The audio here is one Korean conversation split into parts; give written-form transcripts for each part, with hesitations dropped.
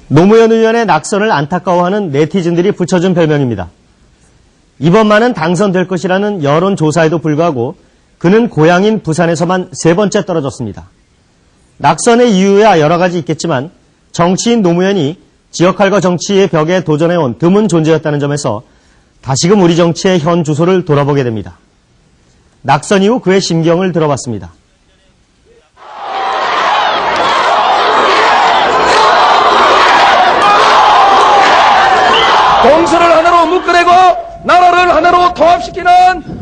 노무현 의원의 낙선을 안타까워하는 네티즌들이 붙여준 별명입니다. 이번만은 당선될 것이라는 여론조사에도 불구하고 그는 고향인 부산에서만 3번째 떨어졌습니다. 낙선의 이유야 여러 가지 있겠지만 정치인 노무현이 지역할거 정치의 벽에 도전해온 드문 존재였다는 점에서 다시금 우리 정치의 현 주소를 돌아보게 됩니다. 낙선 이후 그의 심경을 들어봤습니다. 동서를 하나로 묶어내고 나라를 하나로 통합시키는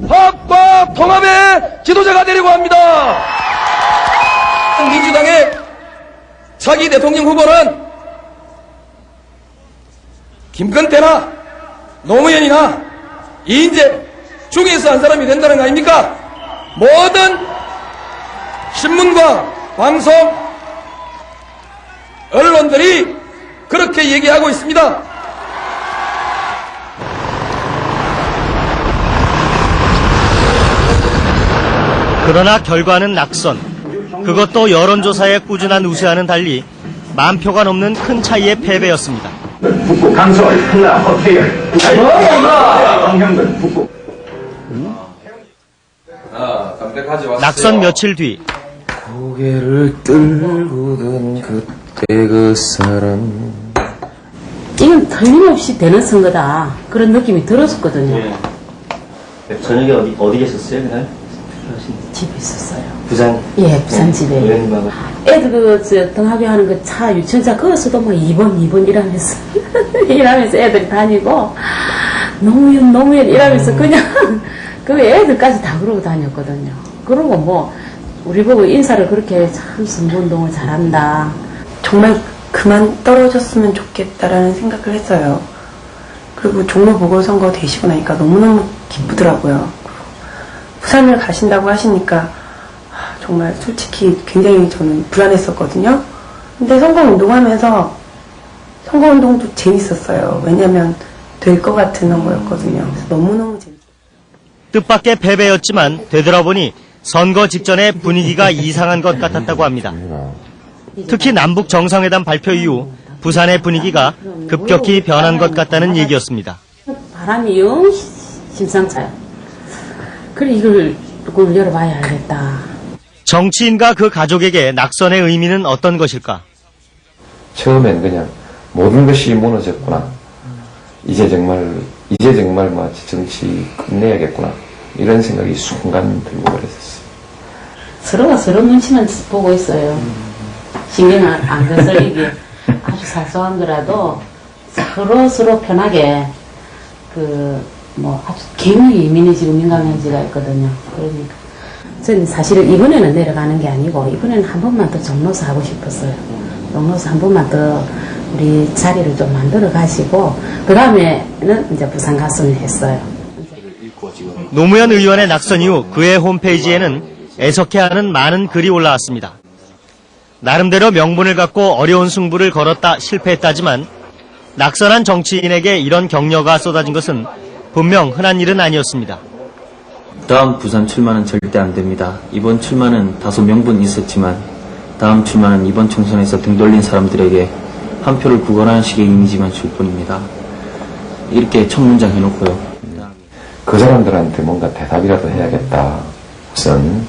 화합과 통합의 지도자가 되려고 합니다. 민주당의 차기 대통령 후보는 김건태나 노무현이나 이인재 중에서 한 사람이 된다는 거 아닙니까? 모든 신문과 방송, 언론들이 그렇게 얘기하고 있습니다. 그러나 결과는 낙선. 그것도 여론조사의 꾸준한 우세와는 달리 10,000표가 넘는 큰 차이의 패배였습니다. 북구 강서울 한라 호텔 강형근 북구. 낙선 며칠 뒤 고개를 들고든 그때 그 사람. 이건 틀림없이 되는 선거다 그런 느낌이 들었었거든요. 네. 저녁에 어디 계셨어요 그날? 집에 있었어요. 부산? 예, 부산 집에. 애들 등하교 하는 그 차 유치원차 거기서도 막 2번 이러면서 이러면서 애들이 다니고 노무현 이러면서 그냥 그 애들까지 다 그러고 다녔거든요. 그러고 뭐 우리 보고 인사를 그렇게 참 선거운동을 잘한다. 정말 그만 떨어졌으면 좋겠다라는 생각을 했어요. 그리고 종로 보궐선거 되시고 나니까 너무너무 기쁘더라고요. 부산을 가신다고 하시니까 정말 솔직히 굉장히 저는 불안했었거든요. 근데 선거운동하면서 선거운동도 재밌었어요. 왜냐하면 될 것 같은 선거였거든요. 그래서 너무너무 재밌었어요. 뜻밖의 패배였지만 되돌아보니 선거 직전에 분위기가 이상한 것 같았다고 합니다. 특히 남북 정상회담 발표 이후 부산의 분위기가 급격히 변한 것 같다는 얘기였습니다. 바람이 영 심상찮아요. 그래 이걸 열어봐야 알겠다. 정치인과 그 가족에게 낙선의 의미는 어떤 것일까? 처음엔 그냥 모든 것이 무너졌구나. 이제 정말 마치 정치 끝내야겠구나. 이런 생각이 순간 들고 그랬었어요. 서로가 서로 눈치만 보고 있어요. 신경 안 써서 이게 아주 사소한 거라도 서로 편하게 아주 굉장히 예민해지고 민감해지가 있거든요. 그러니까 저는 사실은 이번에는 내려가는 게 아니고 이번에는 한 번만 더 종로서 하고 싶었어요. 종로서 한 번만 더 우리 자리를 좀 만들어 가시고 그 다음에는 이제 부산 갔으면 했어요. 노무현 의원의 낙선 이후 그의 홈페이지에는 애석해하는 많은 글이 올라왔습니다. 나름대로 명분을 갖고 어려운 승부를 걸었다 실패했다지만 낙선한 정치인에게 이런 격려가 쏟아진 것은 분명 흔한 일은 아니었습니다. 다음 부산 출마는 절대 안 됩니다. 이번 출마는 다소 명분이 있었지만 다음 출마는 이번 총선에서 등 돌린 사람들에게 한 표를 구걸하는 식의 이미지만 줄 뿐입니다. 이렇게 첫 문장 해놓고요. 그 사람들한테 뭔가 대답이라도 해야겠다. 우선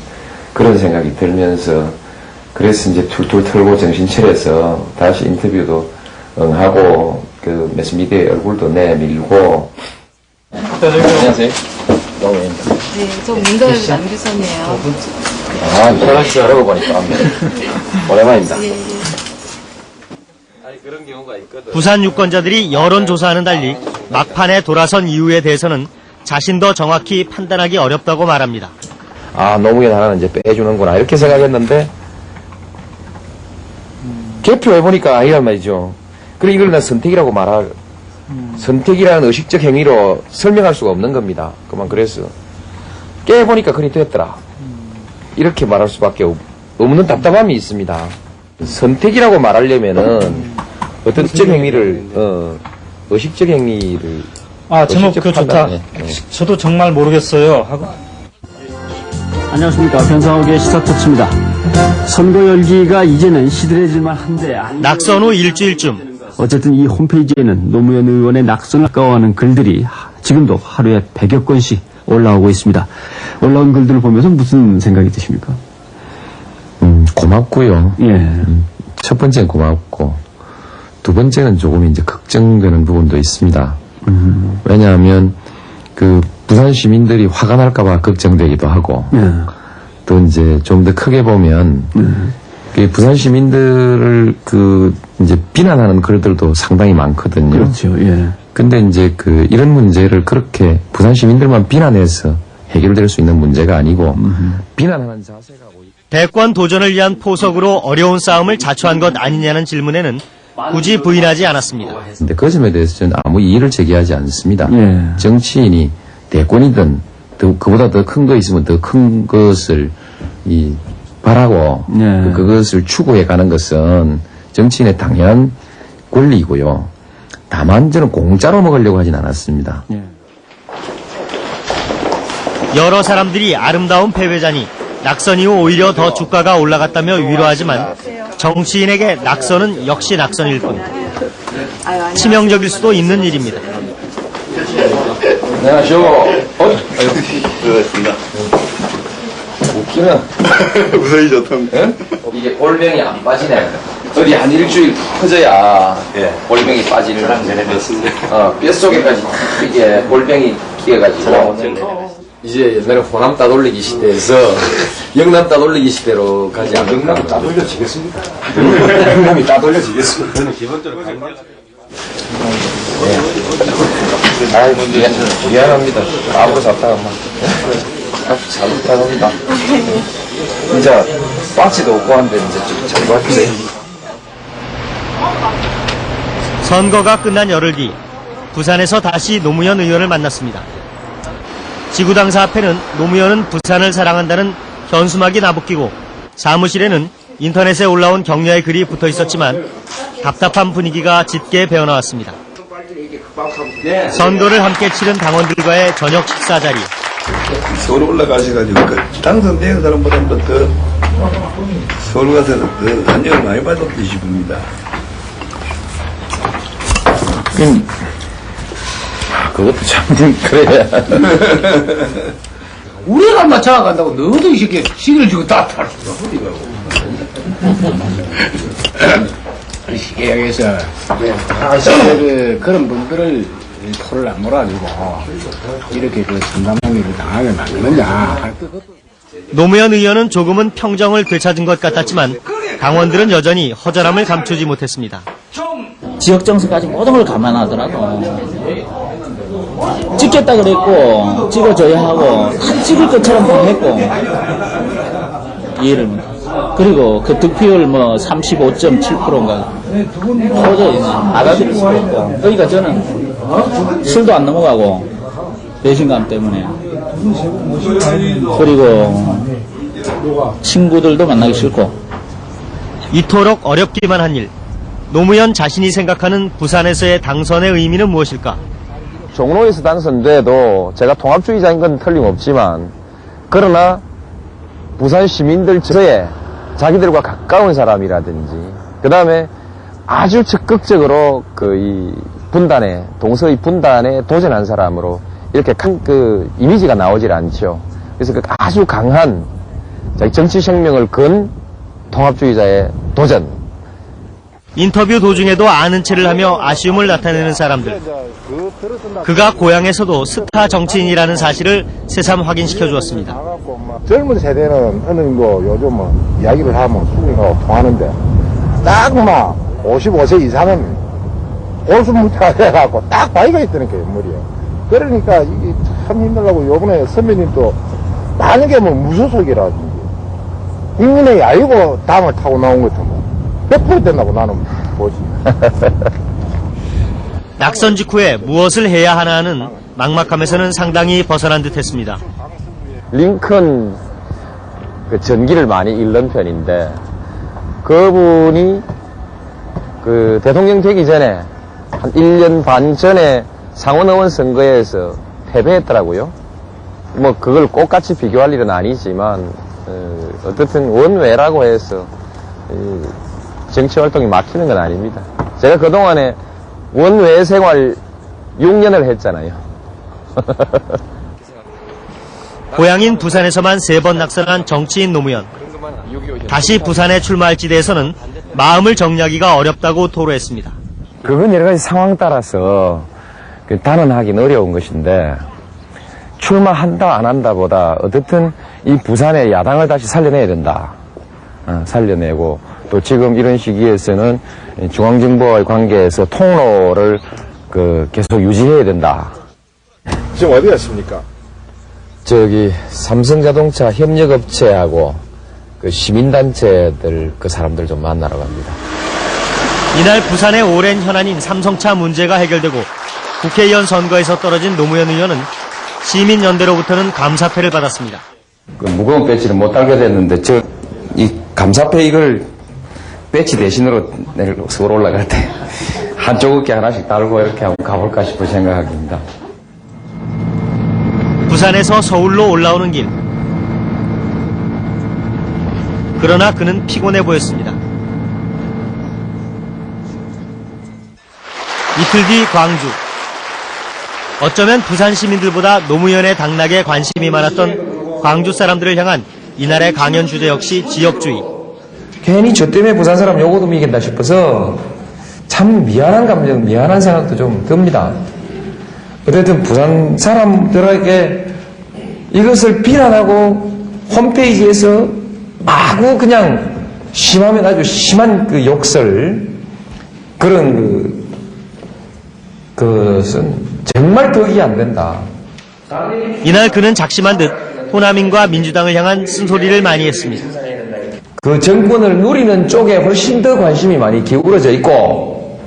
그런 생각이 들면서 그래서 이제 툴툴 털고 정신 차려서 다시 인터뷰도 응하고 그 매스미디어의 얼굴도 내밀고. 안녕하세요. 노무현입니다. 네, 저 문자를 남기셨네요. 편한 씨 알아보 보니까 오랜만입니다. 예. 부산 유권자들이 여론조사와는 달리 막판에 돌아선 이유에 대해서는 자신도 정확히 판단하기 어렵다고 말합니다. 노무현 하나는 이제 빼주는구나 이렇게 생각했는데 개표해보니까 아니란 말이죠. 그리고 이걸 난 선택이라고 선택이라는 의식적 행위로 설명할 수가 없는 겁니다. 그만 그래서 깨보니까 그리 됐더라. 이렇게 말할 수밖에 없는 답답함이 있습니다. 선택이라고 말하려면은 어떤 의식적 행위를 의식적 행위를 제목 그거 좋다. 저도 정말 모르겠어요. 안녕하십니까. 변상욱의 시사터치입니다. 선거 열기가 이제는 시들해질만 한데 낙선 후 일주일쯤 어쨌든 이 홈페이지에는 노무현 의원의 낙선을 아까워하는 글들이 지금도 하루에 100여 건씩 올라오고 있습니다. 올라온 글들을 보면서 무슨 생각이 드십니까? 고맙고요. 예. 첫 번째는 고맙고, 두 번째는 조금 이제 걱정되는 부분도 있습니다. 왜냐하면, 부산 시민들이 화가 날까봐 걱정되기도 하고, 예. 또 이제 좀 더 크게 보면, 부산 시민들을 이제 비난하는 글들도 상당히 많거든요. 그렇죠. 예. 근데 이제 이런 문제를 그렇게 부산 시민들만 비난해서 해결될 수 있는 문제가 아니고, 비난하는 자세가 대권 도전을 위한 포석으로 어려운 싸움을 자초한 것 아니냐는 질문에는 굳이 부인하지 않았습니다. 근데 그 점에 대해서 저는 아무 이의를 제기하지 않습니다. 예. 정치인이 대권이든 그보다 더 큰 거 있으면 더 큰 것을 바라고 예. 그것을 추구해 가는 것은 정치인의 당연한 권리이고요. 다만 저는 공짜로 먹으려고 하진 않았습니다. 예. 여러 사람들이 아름다운 패배자니 낙선 이후 오히려 더 주가가 올라갔다며 위로하지만 정치인에게 낙선은 역시 낙선일 뿐 치명적일 수도 있는 일입니다. 안녕하세요. 그렇습니다. 웃기는. 웃음이 좋던. 이게 골병이 안 빠지네. 어디 한 일주일 퍼져야 골병이 빠지는. 뼛속에까지 이게 골병이 끼어가지고. 이제 옛날에 호남 따돌리기 시대에서 영남 따돌리기 시대로 가지 않을까. 영남이 따돌려지겠습니다. 영남이 따돌려지겠습니다. 저는 기본적으로 미안합니다. 앞으로 잡다가 잘 부탁합니다. 이제 빠치도 없고 한데 이제 잘 봐주세요. 선거가 끝난 열흘 뒤 부산에서 다시 노무현 의원을 만났습니다. 지구당사 앞에는 노무현은 부산을 사랑한다는 현수막이 나부끼고 사무실에는 인터넷에 올라온 격려의 글이 붙어 있었지만 답답한 분위기가 짙게 배어나왔습니다. 선거를 함께 치른 당원들과의 저녁 식사 자리. 서울 올라가셔가지고 당선된 사람보다도 더 서울 가서는 더 안녕을 많이 받았듯이 싶습니다. 그것도 참 그래. 우리가 맞춰간다고 너도 이 새끼 시기를 주고 따뜻할 수가 어디가 시계역에서 그런 분들을 토를 안 몰아주고 이렇게 선담하기를 당하게 만드느냐. 노무현 의원은 조금은 평정을 되찾은 것 같았지만 당원들은 여전히 허전함을 감추지 못했습니다. 지역 정서까지 모든 걸 감안하더라도 찍겠다 그랬고 찍어줘야 하고 다 찍을 것처럼 했고 이해를 못했어. 그리고 그 득표율 35.7%인가 도저히 받아들일 수가 없고 그러니까 저는 술도 안 넘어가고 배신감 때문에 그리고 친구들도 만나기 싫고 이토록 어렵기만 한 일. 노무현 자신이 생각하는 부산에서의 당선의 의미는 무엇일까? 종로에서 당선돼도 제가 통합주의자인 건 틀림없지만 그러나 부산 시민들 저에 자기들과 가까운 사람이라든지 그 다음에 아주 적극적으로 이 분단에 동서의 분단에 도전한 사람으로 이렇게 이미지가 나오질 않죠. 그래서 아주 강한 자기 정치 생명을 건 통합주의자의 도전. 인터뷰 도중에도 아는 체를 하며 아쉬움을 나타내는 사람들. 그가 고향에서도 스타 정치인이라는 사실을 새삼 확인시켜 주었습니다. 젊은 세대는 어느 정도 요즘은 이야기를 하면 수능하고 통하는데 딱 55세 이상은 골수무태가 돼갖고 딱 바위가 있다는 게 머리에. 그러니까 이게 참 힘들다고 요번에 선배님도 만약에 무소속이라든지 국민의 야유고 당을 타고 나온 것 같으면 100% 된다고 나는 보지. 낙선 직후에 무엇을 해야 하나 하는 막막함에서는 상당히 벗어난 듯했습니다. 링컨 전기를 많이 잃는 편인데 그분이 대통령 되기 전에 한 1년 반 전에 상원의원 선거에서 패배했더라고요. 그걸 똑같이 비교할 일은 아니지만 어떻든 원외라고 해서 정치 활동이 막히는 건 아닙니다. 제가 그동안에 원외 생활 6년을 했잖아요. 고향인 부산에서만 3번 낙선한 정치인 노무현. 다시 부산에 출마할지 대해서는 마음을 정리하기가 어렵다고 토로했습니다. 그건 여러 가지 상황 따라서 단언하기는 어려운 것인데, 출마한다 안 한다 보다 어떻든 이 부산의 야당을 다시 살려내야 된다. 살려내고, 또 지금 이런 시기에서는 중앙정부와의 관계에서 통로를 계속 유지해야 된다. 지금 어디 갔습니까? 저기 삼성자동차 협력업체하고 그 시민단체들 그 사람들 좀 만나러 갑니다. 이날 부산의 오랜 현안인 삼성차 문제가 해결되고 국회의원 선거에서 떨어진 노무현 의원은 시민연대로부터는 감사패를 받았습니다. 그 무거운 배지를 못 달게 됐는데 이 감사패 이걸 배지 대신으로 내일 서울 올라갈 때 한쪽 어깨 하나씩 달고 이렇게 한번 가볼까 싶은 생각입니다. 부산에서 서울로 올라오는 길. 그러나 그는 피곤해 보였습니다. 이틀 뒤 광주. 어쩌면 부산 시민들보다 노무현의 당락에 관심이 많았던 광주 사람들을 향한 이날의 강연 주제 역시 지역주의. 괜히 저 때문에 부산 사람 요거도 이긴다 싶어서 참 미안한 감정, 미안한 생각도 좀 듭니다. 어쨌든 부산 사람들에게 이것을 비난하고 홈페이지에서 마구 그냥 심하면 아주 심한 그 욕설, 그런 그것은 정말 덕이 안 된다. 이날 그는 작심한 듯 호남인과 민주당을 향한 쓴소리를 많이 했습니다. 그 정권을 누리는 쪽에 훨씬 더 관심이 많이 기울어져 있고,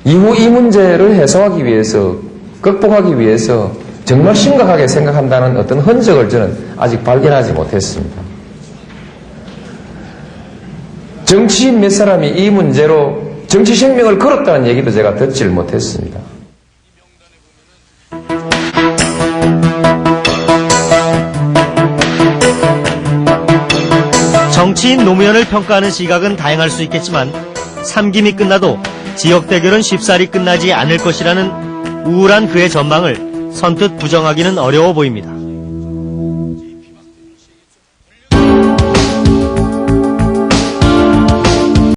이후 이 문제를 해소하기 위해서, 극복하기 위해서 정말 심각하게 생각한다는 어떤 흔적을 저는 아직 발견하지 못했습니다. 정치인 몇 사람이 이 문제로 정치 생명을 걸었다는 얘기도 제가 듣질 못했습니다. 정치인 노무현을 평가하는 시각은 다양할 수 있겠지만 삼김이 끝나도 지역 대결은 쉽사리 끝나지 않을 것이라는 우울한 그의 전망을 선뜻 부정하기는 어려워 보입니다.